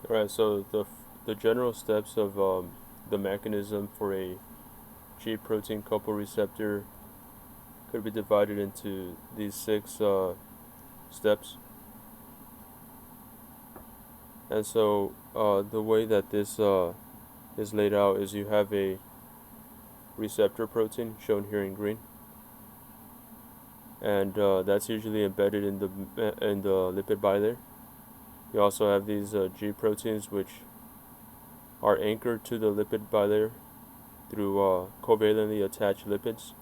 Alright, so the general steps of the mechanism for a G protein coupled receptor could be divided into these six steps. And so the way that this is laid out is you have a receptor protein shown here in green, and that's usually embedded in the lipid bilayer. You also have these G proteins which are anchored to the lipid bilayer through covalently attached lipids.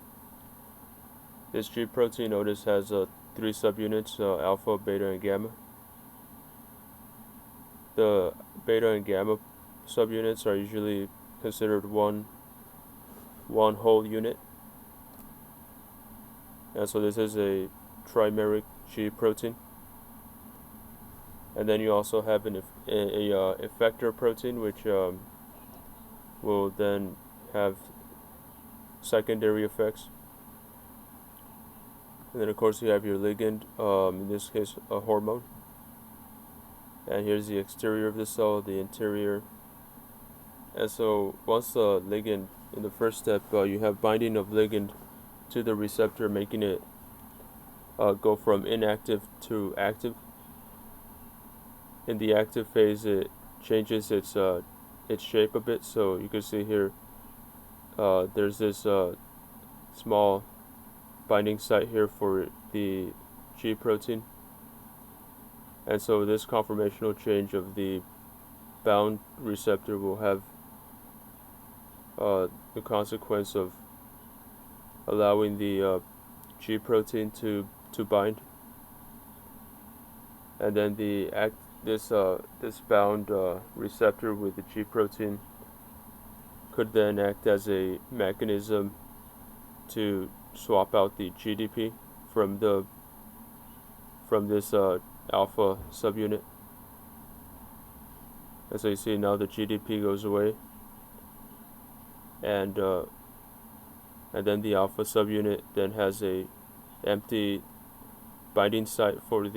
This G protein, notice, has three subunits, alpha, beta, and gamma. The beta and gamma subunits are usually considered one whole unit. And so this is a trimeric G protein. And then you also have an effector protein, which will then have secondary effects. And then of course you have your ligand, in this case a hormone. And here's the exterior of the cell, the interior. And so once the ligand, in the first step, you have binding of ligand to the receptor, making it go from inactive to active. In the active phase, it changes its shape a bit. So you can see here, there's this small binding site here for the G protein. And so this conformational change of the bound receptor will have the consequence of allowing the G protein to bind, and then this bound receptor with the G protein could then act as a mechanism to swap out the GDP from this alpha subunit. And so you see now the GDP goes away, and then the alpha subunit then has a empty binding site for a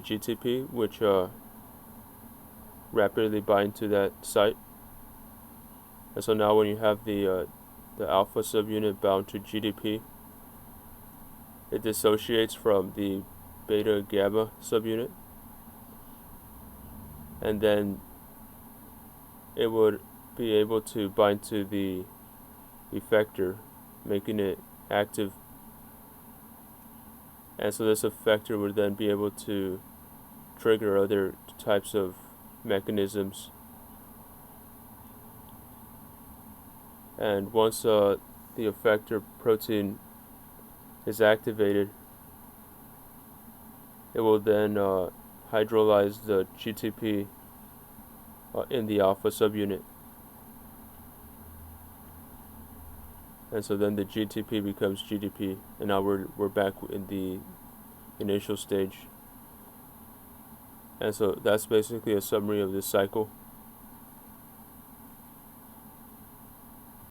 GTP, which rapidly bind to that site. And so now when you have the alpha subunit bound to GDP, it dissociates from the beta gamma subunit, and then it would be able to bind to the effector, making it active. And so this effector would then be able to trigger other types of mechanisms. And once the effector protein is activated, it will then hydrolyze the GTP in the alpha subunit. And so then the GTP becomes GDP, and now we're back in the initial stage. And so that's basically a summary of this cycle.